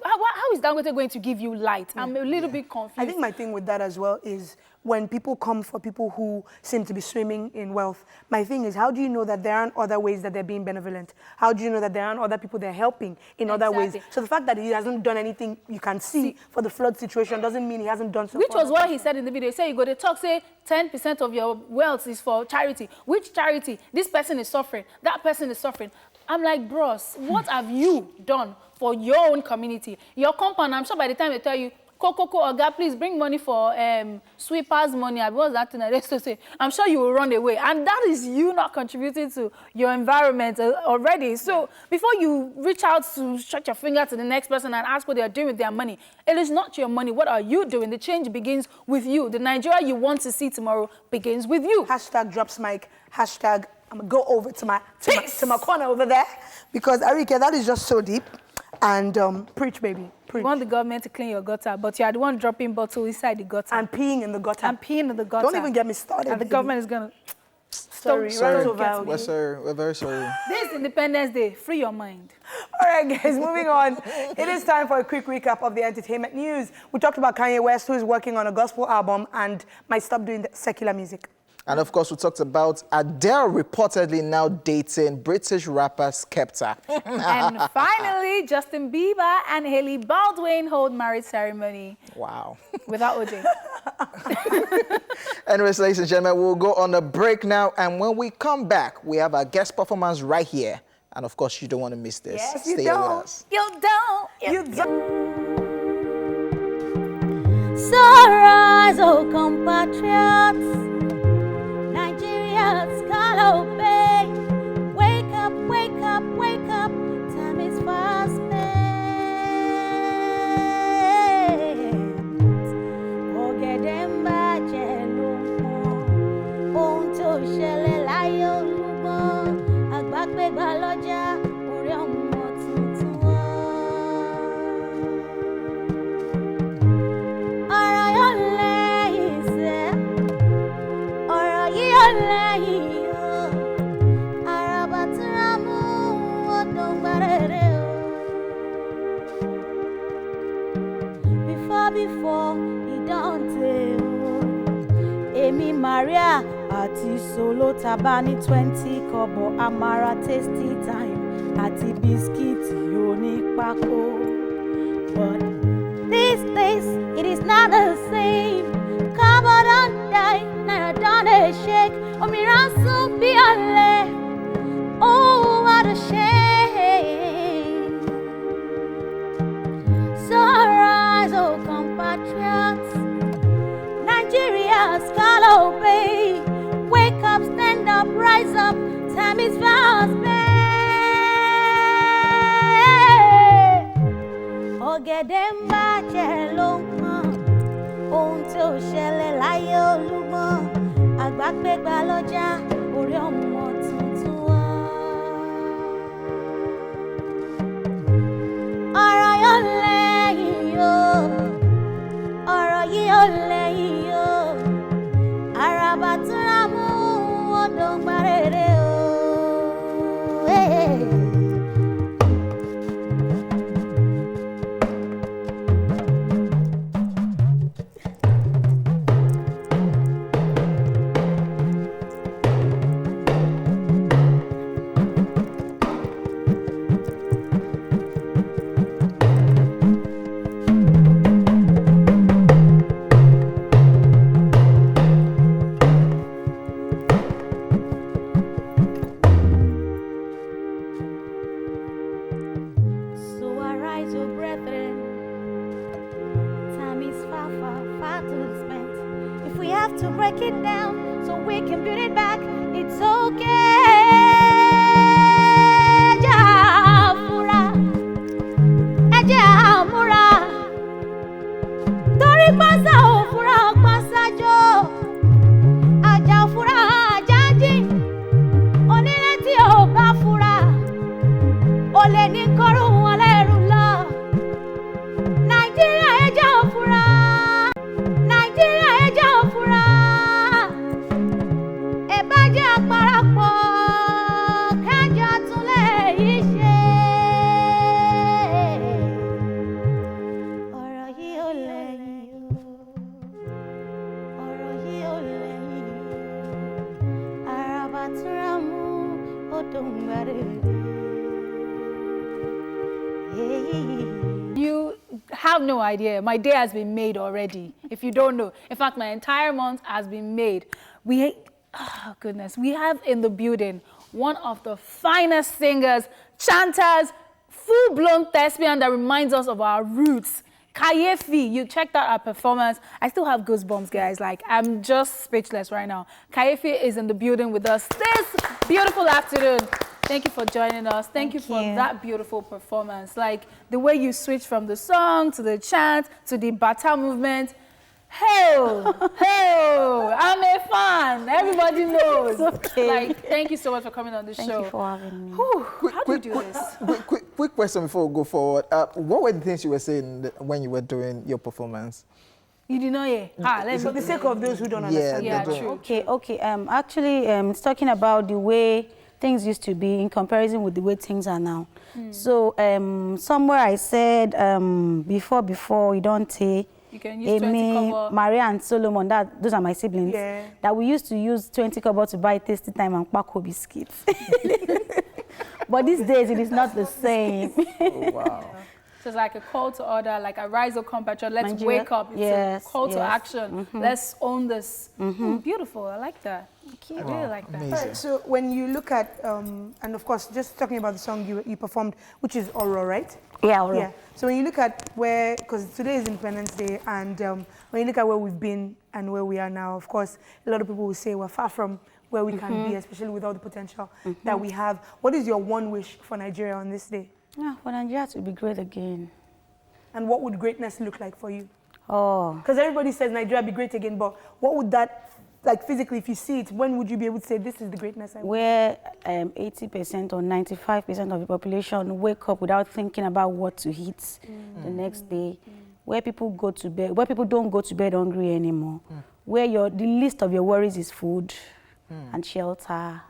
how is Dangote going to give you light? I'm a little bit confused. I think my thing with that as well is when people come for people who seem to be swimming in wealth, my thing is, how do you know that there aren't other ways that they're being benevolent? How do you know that there aren't other people they're helping in other ways? So the fact that he hasn't done anything you can see for the flood situation doesn't mean he hasn't done so. Which was what he said in the video. He said, you go to talk, say 10% of your wealth is for charity. Which charity? This person is suffering. That person is suffering. I'm like, bros, what have you done for your own community? Your compound, I'm sure by the time they tell you, Coco, Oga, please bring money for sweepers money. What was that thing I used to say? I'm sure you will run away. And that is you not contributing to your environment already. So before you reach out to stretch your finger to the next person and ask what they are doing with their money, it is not your money. What are you doing? The change begins with you. The Nigeria you want to see tomorrow begins with you. Hashtag drops mic. Hashtag I'm going to go over to my corner over there because, Arike, that is just so deep. And preach, baby. Preach. You want the government to clean your gutter, but you are the one dropping bottle inside the gutter. And peeing in the gutter. And peeing in the gutter. Don't even get me started. And the government is going to... Sorry, we're very sorry. This Independence Day, free your mind. All right, guys, moving on. It is time for a quick recap of the entertainment news. We talked about Kanye West, who is working on a gospel album and might stop doing the secular music. And of course, we talked about Adele reportedly now dating British rapper Skepta. And finally, Justin Bieber and Hailey Baldwin hold marriage ceremony. Wow. Without OJ. Anyways, ladies and gentlemen, we'll go on a break now. And when we come back, we have our guest performance right here. And of course, you don't want to miss this. Yes, Stay you with don't. us. You don't. You don't. So rise, oh compatriots. Nigerians, call obey. Wake up, wake up, wake up. Time is fast spent. Ọ̀gẹ̀dẹ̀ ń bàjẹ́ ló mọ̀. Ohun tó ṣẹlẹ̀ láyé olúgbọ́n. Àgbà pé gbà lọ́jà, orí ọmọ tuntun wá. Ọ̀rọ̀ yóò lẹ́yìn sẹ́. Ọ̀rọ̀ yìí yóò lẹ́yìn o. Àràbà túnra mú odò gbàrèrè o. Before ìdáǹtè o. Èmi Maria àti Solo taba ní 20 kọ́bọ̀ Amara tasty time àti bisikíìtì onípákó. But these days it is not the same. Kọ́bọ̀ don die, naira don dey shake. Òmìrán sún bí ọ̀lẹ. Oh, what a shame. So rise, oh compatriots. Nigeria's call obey. Wake up, stand up, rise up. Time is fast spent. Ọ̀gẹ̀dẹ̀ ń bàjẹ́ ló mọ̀. Ohun tó ṣẹlẹ̀ láyé olúgbọ́n. Àgbà pé gbà lọ́jà, orí ọmọ tuntun wá. Ọ̀rọ̀ yóò lẹ́yìn o. Ọ̀rọ̀ yìí yóò lẹ́yìn o. Àràbà túnra mú odò gbàrèrè o. have to break it down so we can build it back. It's okay. Jafura, Ejamura. Tori pasa ofura pasa jo. Ajafura ajaji. Onireti o ba fura. Ole ni korun aleru lo. Nigeria Ejafura. Nigeria Ejafura. Ebaja parapo. Kaja tule ise. Ọ̀rọ̀ yìí ò lẹ́yìn o. Ọ̀rọ̀ yìí ò lẹ́yìn o. Àràbà túra mú odò ń gbàdúrà. You have no idea. My day has been made already, if you don't know. In fact, my entire month has been made. Oh goodness, we have in the building one of the finest singers, chanters, full-blown thespian that reminds us of our roots. Kayefi, you checked out our performance. I still have goosebumps, guys. Like, I'm just speechless right now. Kayefi is in the building with us this beautiful afternoon. Thank you for joining us. Thank you for that beautiful performance. Like, the way you switch from the song to the chant to the bata movement. Hey, I'm a fan. Everybody knows. Okay. Like, thank you so much for coming on the show. Thank you for having me. Whew, how do you do this? Quick question before we go forward. What were the things you were saying when you were doing your performance? You didn't know yet? For the sake of those who don't understand. Yeah, they true. Okay. Actually, it's talking about the way things used to be in comparison with the way things are now. So, somewhere I said, before you don't take, You can use 20 kobo. Maria and Solomon, those are my siblings. Yeah. That we used to use 20 kobo to buy Tasty Time and Paco biscuits. But these days it is not the same. Oh, wow. So it's like a call to order, like a rise of compatriot. Let's Nigeria. wake up. It's Yes, a call to yes. action. Let's own this. Beautiful. I like that. I really like that. Amazing. Right, so when you look at, and of course, just talking about the song you performed, which is Oro, right? Yeah, all right. Yeah. So when you look at where, because today is Independence Day, and when you look at where we've been and where we are now, of course, a lot of people will say we're far from where we can be, especially with all the potential that we have. What is your one wish for Nigeria on this day? Yeah, for Nigeria to be great again. And what would greatness look like for you? Oh, Because everybody says Nigeria be great again, but what would that, like physically, if you see it, when would you be able to say this is the greatness I want? where 80% or 95% of the population wake up without thinking about what to eat the next day, where people go to bed, where people don't go to bed hungry anymore, where the least of your worries is food and shelter.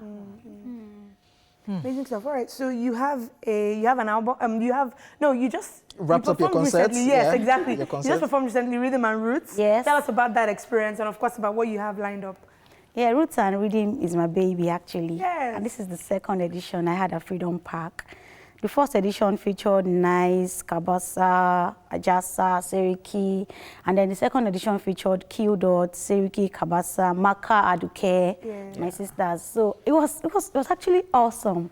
Amazing stuff. All right. So you have an album. You just Wrapped up your performed concerts, recently. Yes, yeah, exactly. your You concerts. just performed recently, Rhythm and Roots. Yes. Tell us about that experience and of course about what you have lined up. Yeah, Roots and Rhythm is my baby, actually. Yes. And this is the second edition I had at Freedom Park. The first edition featured Nice, Kabasa, Ajasa, Seriki, and then the second edition featured Qdot, Seriki, Kabasa, Maka, Aduke, my sisters. So it was actually awesome.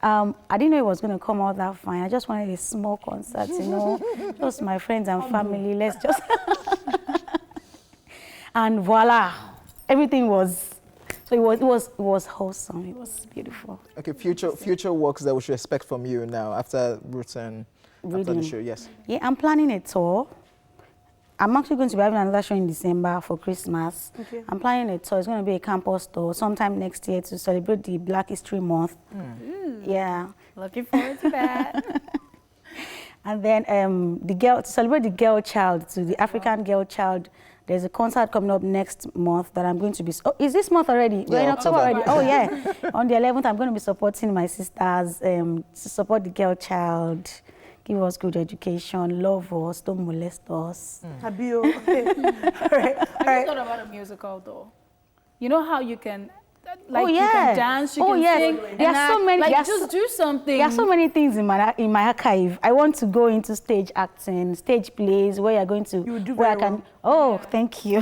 I didn't know it was going to come out that fine. I just wanted a small concert, just my friends and family. Let's just and voila, everything was. So it was wholesome. It was beautiful. Okay, future works that we should expect from you now after Roots and after the Rhythm. show. Yes. Yeah, I'm planning a tour. I'm actually going to be having another show in December for Christmas. Okay. I'm planning a tour. It's going to be a campus tour sometime next year to celebrate the Black History Month. Yeah. Looking forward to that. And then to celebrate the girl child, to the African girl child, there's a concert coming up next month that I'm going to be... Oh, is this month already? We're in October already. Oh, yeah. On the 11th, I'm going to be supporting my sisters to support the girl child, give us good education, love us, don't molest us. Abio. All right. I just thought about a musical, though. You know how you can... Like yeah. you can dance, you can sing, There and are so act. many. Like there are just do something. There are so many things in my archive. I want to go into stage acting, stage plays where you're going to You would do where I very can. Oh, thank you.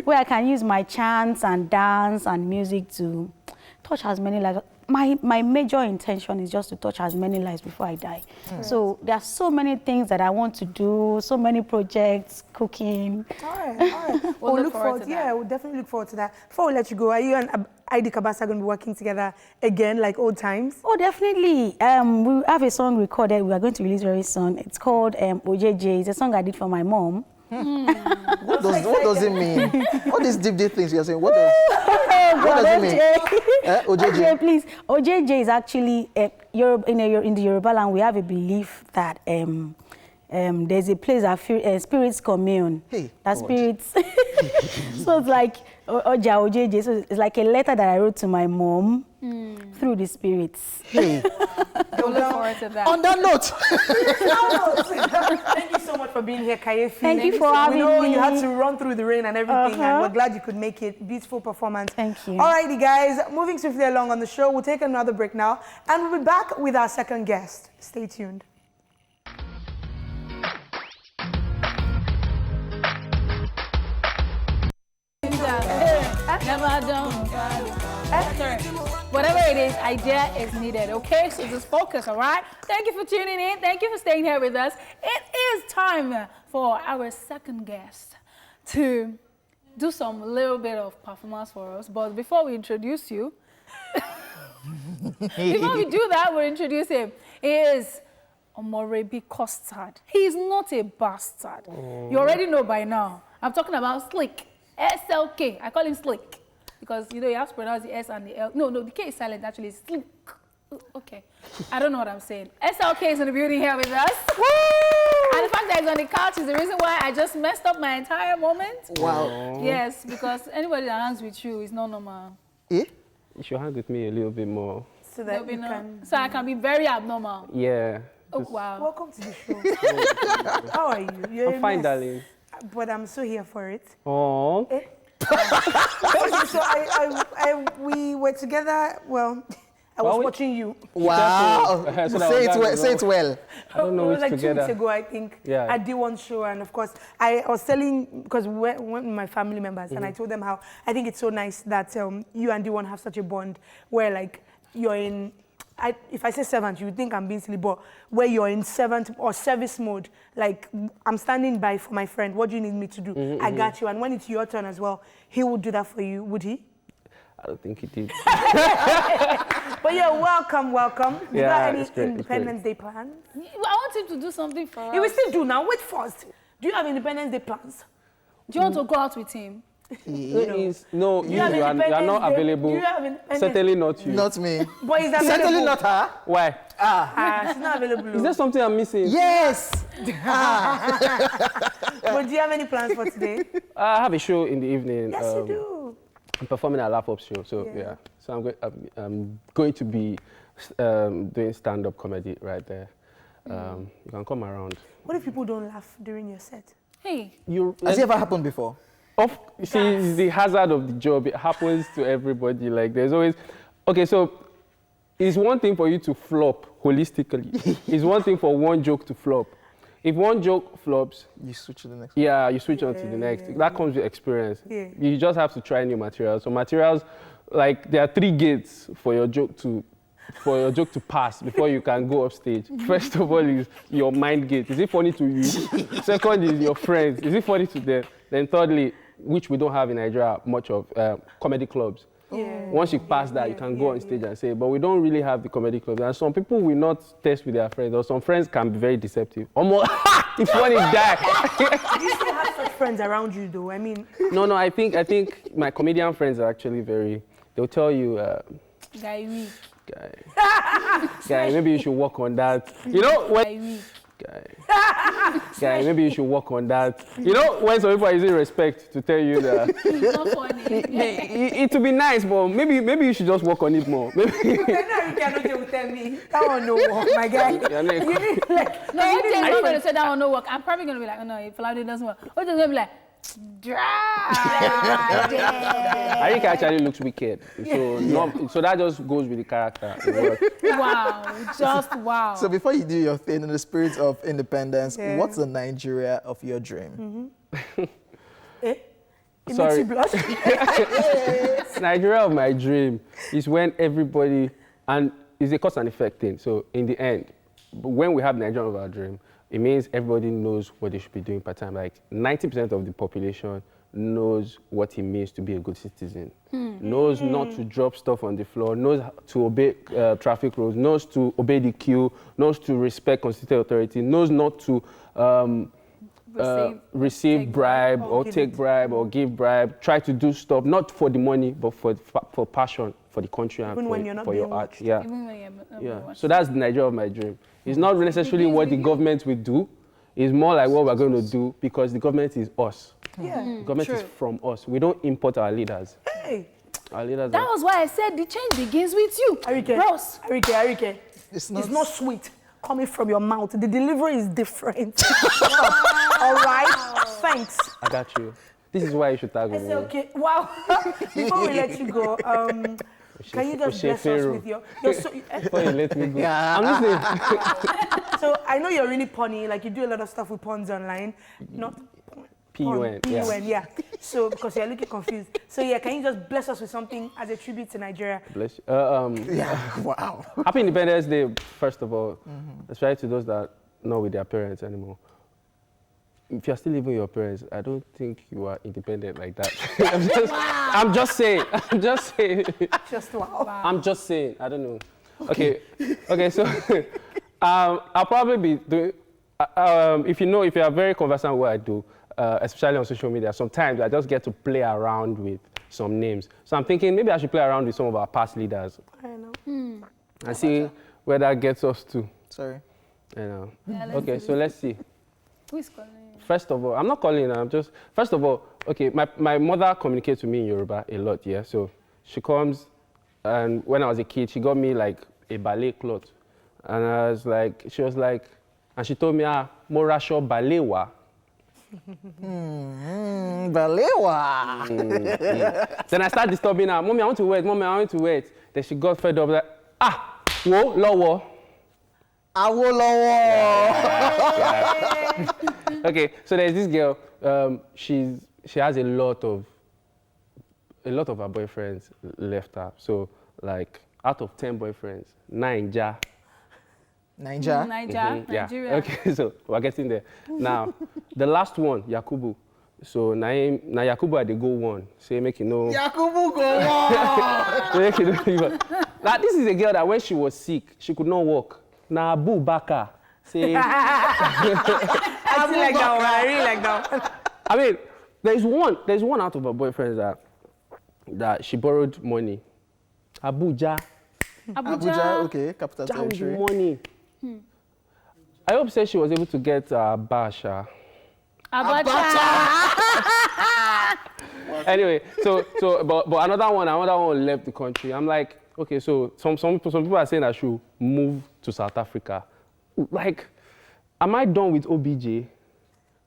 Where I can use my chants and dance and music to touch as many lives. my major intention is just to touch as many lives before I die. So there are so many things that I want to do, so many projects, cooking. All right. We'll look forward to that. Yeah, we'll definitely look forward to that. Before we let you go, are you and ID Kabasa going to be working together again, like old times? Oh, definitely. We have a song recorded. We are going to release very soon. It's called OJJ. It's a song I did for my mom. What does it mean? All these deep things you're saying, what does it mean? OJJ? Okay, please. OJJ is actually, in the Yoruba land, we have a belief that there's a place that spirits commune. Hey, that spirits. So it's like OJJ. So it's like a letter that I wrote to my mom through the spirits. Hey. We'll look forward to that. On that note. Thank you so much for being here, Kayefi. Thank you for having me. We know you had to run through the rain and everything, and we're glad you could make it. Beautiful performance. Thank you. Alrighty, guys, moving swiftly along on the show, we'll take another break now, and we'll be back with our second guest. Stay tuned. Never done. Whatever it is, idea is needed, okay? So just focus, all right? Thank you for tuning in. Thank you for staying here with us. It is time for our second guest to do some little bit of performance for us. But before we introduce you, before we do that, we'll introduce him. He is Omorebi Custard. He is not a bastard. You already know by now. I'm talking about Slick. SLK. I call him Slick. Because, you know, you have to pronounce the S and the L. No, the K is silent, actually. It's Slick. Okay. I don't know what I'm saying. SLK is in the building here with us. Woo! And the fact that he's on the couch is the reason why I just messed up my entire moment. Wow. Yes, because anybody that hangs with you is not normal. Eh? You should hang with me a little bit more. So that you can... So I can be very abnormal. Yeah. Oh, wow. Welcome to the show. How are you? You're I'm fine, darling. But I'm so here for it. Oh. Eh? So we were together, well, I was watching you. Wow. So say it well. I don't know which like together. 2 weeks ago, I think, Yeah. I did one show, and of course, I was telling, because we went with my family members, and I told them how I think it's so nice that you and D1 have such a bond where, like, you're in, if I say servant, you would think I'm being silly, but where you're in servant or service mode, like, I'm standing by for my friend, what do you need me to do? I got you, and when it's your turn as well, he would do that for you, would he? I don't think he did. But yeah, welcome. You got any it's great, Independence Day plans? I want him to do something for us. He will still do now. Wait first. Do you have Independence Day plans? Do you want to go out with him? No, you are not available. Do you have Independence Certainly not you. Not me. But is that Certainly not her. Why? she's not available. Is there something I'm missing? Yes. But do you have any plans for today? I have a show in the evening. Yes, you do. I'm performing at a Laugh Up show, so yeah. So I'm going to be doing stand-up comedy right there. You can come around. What if people don't laugh during your set? Hey. Has it ever happened before? See, it's the hazard of the job. It happens to everybody. Like, there's always... Okay, so it's one thing for you to flop holistically. It's one thing for one joke to flop. If one joke flops... You switch to the next. Yeah, you switch on to the next. That comes with experience. Yeah. You just have to try new materials. So materials, like, there are 3 gates for your joke to pass before you can go off stage. First of all is your mind gate. Is it funny to you? Second is your friends. Is it funny to them? Then thirdly, which we don't have in Nigeria much of, comedy clubs. Yeah. Once you pass that, you can go on stage and say, but we don't really have the comedy clubs. And some people will not test with their friends, or some friends can be very deceptive. Almost, if one is die. Do you still have such friends around you, though? I mean... No, I think my comedian friends are actually very, they'll tell you, Guy weak. Guy, maybe you should work on that. You know, when... Guy, maybe you should work on that. You know, when some people are using respect to tell you that... It's not funny. It would be nice, but maybe you should just work on it more. Maybe. You cannot tell me. That one no work, my guy. Yeah, no, No, you think I'm going to say that one no work. I'm probably going to be like, oh no, if Flavio doesn't work. Or just going to be like, Arika actually looks wicked. So that just goes with the character. wow, just wow. So before you do your thing in the spirit of independence, what's the Nigeria of your dream? It Sorry. makes you blush. Nigeria of my dream is when everybody And it's a cause and effect thing. So in the end, when we have Nigerian of our dream, it means everybody knows what they should be doing per time. Like 90% of the population knows what it means to be a good citizen, knows not to drop stuff on the floor, knows to obey traffic rules, knows to obey the queue, knows to respect constituted authority, knows not to receive bribe or take bribe or give bribe, try to do stuff, not for the money, but for passion, for the country and for your art. Yeah. So that's the Nigeria of my dream. It's not necessarily what the government will do. It's more like what we're going to do because the government is us. Yeah. The government is from us. We don't import our leaders. Hey. Our leaders That was why I said the change begins with you. Bros. Arike. It's not sweet coming from your mouth. The delivery is different. All right? Thanks. I got you. This is why you should tag me. Okay. Wow. Before we let you go, can you just bless us with your Before you let me go. I'm listening. So I know you're really punny, like you do a lot of stuff with puns online. Not P-U-N, yeah. So, because you're looking confused. So yeah, can you just bless us with something as a tribute to Nigeria? Bless you. Wow. Happy Independence Day, first of all. Especially to those that are not with their parents anymore. If you're still living with your parents, I don't think you are independent like that. I'm just saying. Just wow. I'm just saying. I don't know. Okay, so I'll probably be doing, if you are very conversant with what I do, especially on social media, sometimes I just get to play around with some names. So I'm thinking maybe I should play around with some of our past leaders. I know. And see where that gets us to. Sorry. You know. Okay, so let's see. Who is calling? First of all, I'm not calling her, first of all, okay, my mother communicates with me in Yoruba a lot, yeah? So she comes, and when I was a kid, she got me like a ballet cloth. And she was like, and she told me, mo rasho balewa. Balewa. Then I started disturbing her, Mommy, I want to wait. Then she got fed up, like, wo, lowo. Okay, so there's this girl. She has a lot of her boyfriends left her. So like out of 10 boyfriends, 9 Nigeria. Yeah. Nigeria. Okay, so we're getting there. Now, the last one, Yakubu. So now Yakubu had to go one. Say make you know. Yakubu go one. Now this is a girl that when she was sick, she could not walk. Now Abu Bakar. Say. I really like that one. I mean, there's one out of her boyfriends that she borrowed money. Abuja, okay, capital territory. money. I hope she was able to get Basha. Anyway, but another one left the country. I'm like, okay, so some people are saying I should move to South Africa. Like, am I done with OBJ?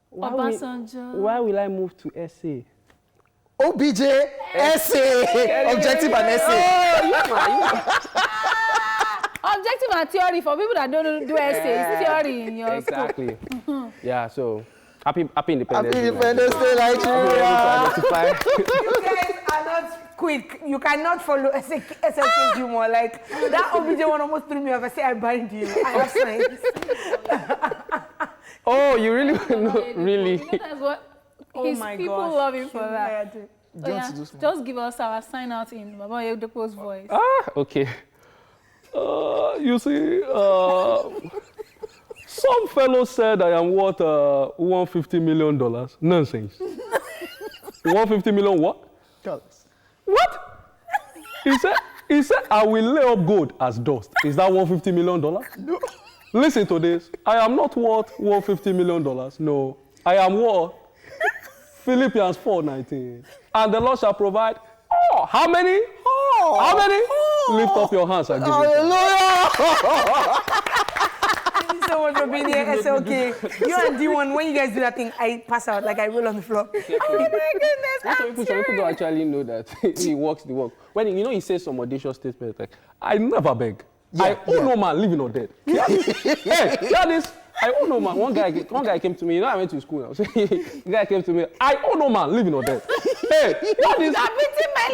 Why will I move to SA? OBJ, SA, objective and SA. Objective and theory for people that don't do essays. Theory in your Exactly. Yeah, so happy Independence Happy Independence Day, Nigeria. You guys are not quick. You cannot follow SLK humor. Like, that OBJ one almost threw me off. I say, I bind you. I have signs. Oh, you really know, really? That's what his people gosh. love him for that. Yeah, So yeah, just give us our sign out in Baba Yedepo's voice. Okay. You see, some fellow said I am worth $150 million. Nonsense. 150 million what? Dollars. What? He said I will lay up gold as dust. Is that $150 million? No. Listen to this. I am not worth $150 million. No. I am worth Philippians 4:19. And the Lord shall provide. Oh, how many? Oh, how many? Oh. Lift up your hands and give Hallelujah. Thank you so much for being here, SLK. You and D1, when you guys do that thing, I pass out, like I roll on the floor. Oh my goodness, some people don't actually know that he walks the walk. When he says some audacious statements like, I never beg. I owe no man, living or dead. Hey, that is, I owe no man. One guy came to me, I went to school now. So the guy came to me, I owe no man, living or dead. Hey, that is,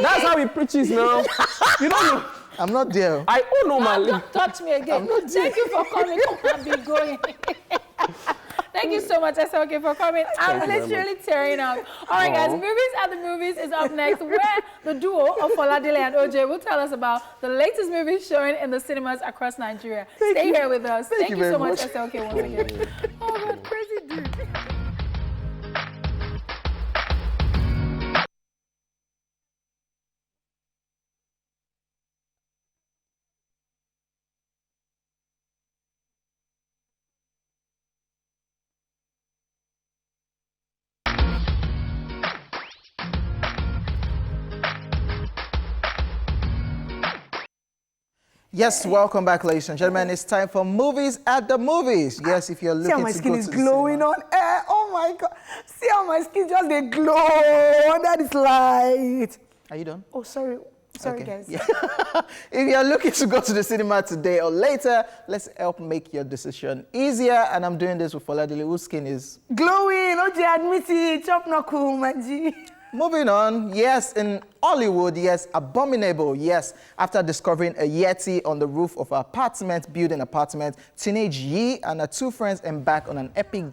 that's how he preaches now. You don't know. I'm not there. I own no man. Don't touch me again. Thank you for coming. Come and be going. Thank you so much, SLK, for coming. I'm literally tearing up. All right, guys, Movies at the Movies is up next, where the duo of Foladele and OJ will tell us about the latest movies showing in the cinemas across Nigeria. Stay here with us. Thank you so much, SLK, once again. Oh, God, crazy dude. Yes, welcome back, ladies and gentlemen. It's time for Movies at the Movies. Yes, if you're looking See how my to skin go is to the glowing cinema. on air. Oh my God. See how my skin just they glow under this light. Are you done? Oh, sorry. Sorry, Okay. guys. Yeah. If you're looking to go to the cinema today or later, let's help make your decision easier. And I'm doing this with Foladele, whose skin is Glowing. OJ, admit it. Chop no cool, my G. moving on. Yes, in Hollywood, yes, Abominable, yes. After discovering a Yeti on the roof of her building apartment, teenage Yi and her two friends embark on an epic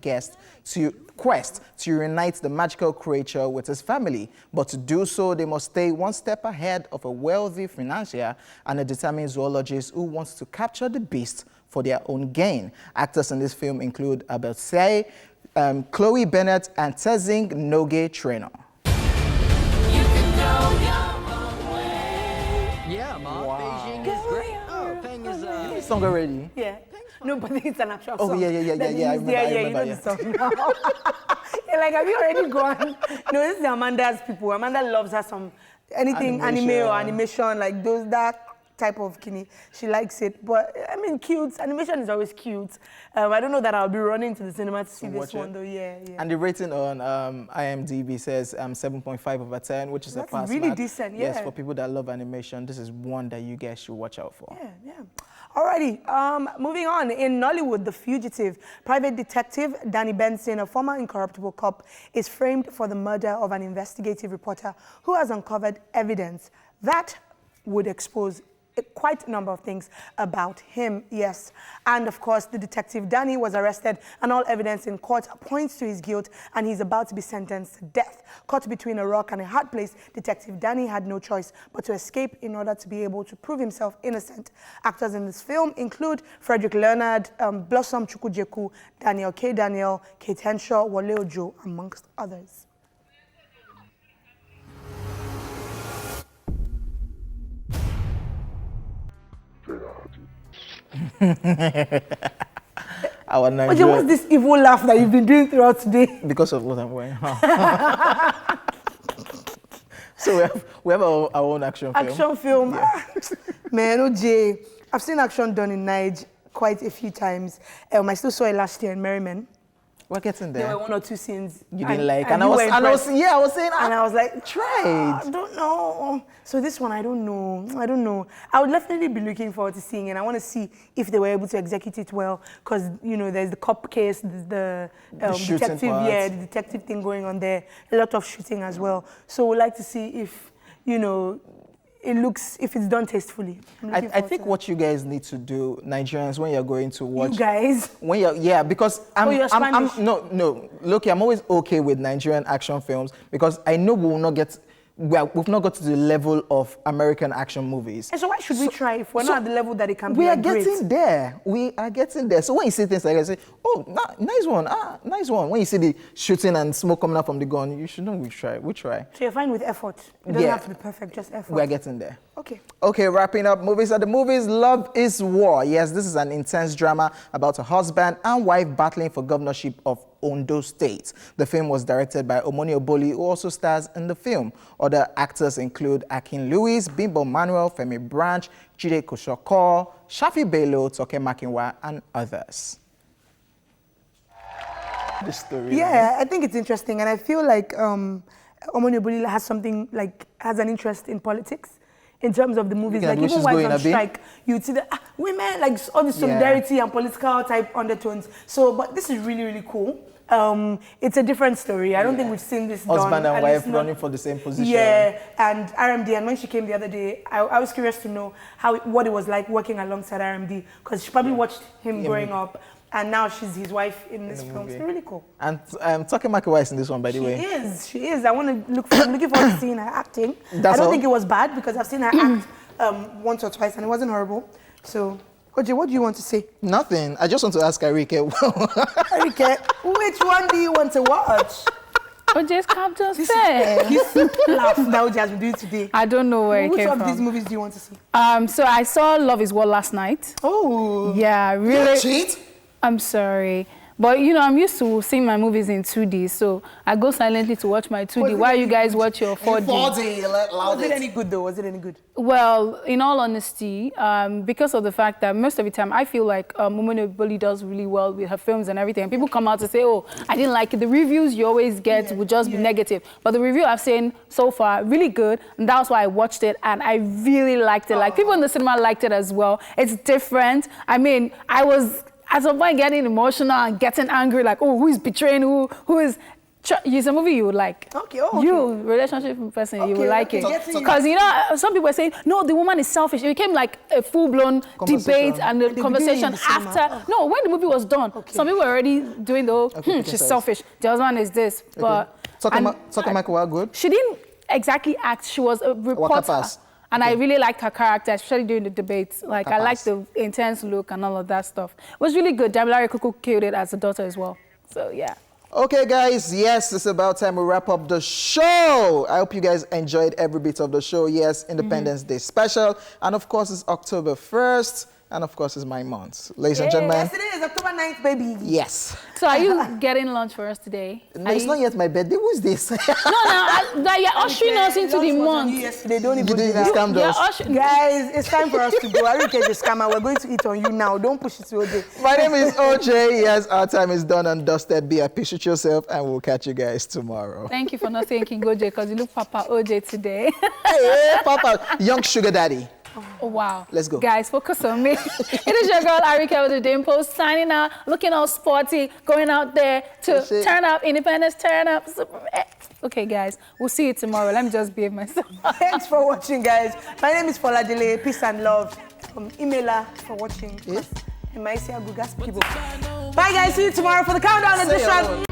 quest to reunite the magical creature with his family. But to do so, they must stay one step ahead of a wealthy financier and a determined zoologist who wants to capture the beast for their own gain. Actors in this film include Abel Say, Chloe Bennett, and Tezing Noge Traynor. Yeah, Mom. Beijing is great. Oh, Peng is Song already? Yeah. No, but it's an actual Oh, song. yeah. I remember, You know the song now. You're like, have you already gone? No, this is Amanda's people. Amanda loves her some anything anime or animation, like those that type of kini. She likes it. But I mean, cute. Animation is always cute. I don't know that I'll be running to the cinema to see this one though. Yeah. And the rating on IMDb says 7.5 over 10, which is That's a pass really mark. decent, Yes, yeah. for people that love animation, this is one that you guys should watch out for. Yeah. Alrighty, moving on. In Nollywood, The Fugitive, private detective Danny Benson, a former incorruptible cop, is framed for the murder of an investigative reporter who has uncovered evidence that would expose quite a number of things about him, yes. And of course, the detective Danny was arrested and all evidence in court points to his guilt and he's about to be sentenced to death. Caught between a rock and a hard place, Detective Danny had no choice but to escape in order to be able to prove himself innocent. Actors in this film include Frederick Leonard, Blossom Chukwujeku, Daniel K. Daniel, Kate Henshaw, Wale Ojo, amongst others. Our Oje, Nigeria, what's this evil laugh that you've been doing throughout today? because of what I'm wearing. So we have our own action film. Action film. Man, OJ, I've seen action done in Nigeria quite a few times. I still saw it last year in Merriman. We're getting There there. were one or two scenes. You didn't like, and I you was were impressed. saying, And I was like, try I don't know. So this one, I don't know. I would definitely be looking forward to seeing it. I want to see if they were able to execute it well. Because, you know, there's the cop case, there's the shooting detective, part. the detective thing going on there. A lot of shooting as well. So we'd like to see if, you know, it looks, if it's done tastefully. I think what you guys need to do, Nigerians, when you're going to watch... You guys? When you're, because you're Spanish. no, look, I'm always okay with Nigerian action films because I know we will not get, we've not got to the level of American action movies. And so why should we try if we're not at the level that it can be? We are great? getting there. We are getting there. So when you see things like that, say, oh, nice one, nice one. When you see the shooting and smoke coming out from the gun, you should know we try. So you're fine with effort? It doesn't have to be perfect, just effort. We are getting there. Okay. Okay, wrapping up Movies at the Movies, Love is War. Yes, this is an intense drama about a husband and wife battling for governorship of Ondo State. The film was directed by Omoni Oboli, who also stars in the film. Other actors include Akin Lewis, Bimbo Manuel, Femi Branch, Jide Koshoko, Shafi Bello, Toke Makinwa, and others. The story. Yeah, I think it's interesting, and I feel like Omoni Oboli has an interest in politics. In terms of the movies, like even Wives on Strike, you'd see the women, like all the solidarity and political type undertones. So, but this is really, really cool. it's a different story. I don't think we've seen this done. Husband and wife running for the same position. Yeah, and RMD, and when she came the other day, I was curious to know what it was like working alongside RMD, because she probably watched him growing up, and now she's his wife in this film. It's really cool. And Toke Makiwa is in this one, by the way. She is. I'm looking forward to seeing her acting. I don't think it was bad, because I've seen her act once or twice, and it wasn't horrible. So, Oje, what do you want to say? Nothing. I just want to ask Arike. Arike, which one do you want to watch? Oje's come to say. This laugh that Oje has been doing today. I don't know where it came from. Which of these movies do you want to see? So I saw Love Is War last night. Oh. Yeah, really. Cheat? I'm sorry. But, you know, I'm used to seeing my movies in 2D, so I go silently to watch my 2D while you guys watch your 4D. 4D, was it any good, though? Was it any good? Well, in all honesty, because of the fact that most of the time I feel like Momone Boli does really well with her films and everything. And people come out to say, oh, I didn't like it. The reviews you always get would just be negative. But the review I've seen so far, really good. And that's why I watched it, and I really liked it. Like, people in the cinema liked it as well. It's different. I mean, I was at some point getting emotional and getting angry, like, oh, who is betraying who? Who is... It's a movie you would like. Okay, You, relationship person, you would like it. Because, you know, some people are saying, no, the woman is selfish. It became like a full-blown debate and a conversation after. No, when the movie was done, some people were already doing the whole, she's selfish. The husband is this. But Toke Makiwa, good? She didn't exactly act. She was a reporter. And I really liked her character, especially during the debates. Like, I liked the intense look and all of that stuff. It was really good. Damilare Kuku killed it as a daughter as well. So, yeah. Okay, guys, yes, it's about time we wrap up the show. I hope you guys enjoyed every bit of the show. Yes, Independence Day special. And, of course, it's October 1st. And, of course, it's my month. Ladies and gentlemen. Yes, it is. October 9th, baby. Yes. So are you getting lunch for us today? No, it's not yet my birthday. Who's this? No, you're ushering us into the month. Yesterday, don't even You scammed us. Guys, it's time for us to go. Arike is a scammer. We're going to eat on you now. Don't push it to OJ. My name is OJ. Yes, our time is done and dusted. Be at peace with yourself, and we'll catch you guys tomorrow. Thank you for not saying King OJ, because you look Papa OJ today. Hey, Papa, young sugar daddy. Oh, wow. Let's go. Guys, focus on me. It is your girl, Arike with the Dimples, signing out, looking all sporty, going out there to turn up, Independence, turn up. Okay, guys, we'll see you tomorrow. Let me just behave myself. Thanks for watching, guys. My name is Fola Dele. Peace and love. Emailer for watching. Bye, guys. See you tomorrow for the countdown edition.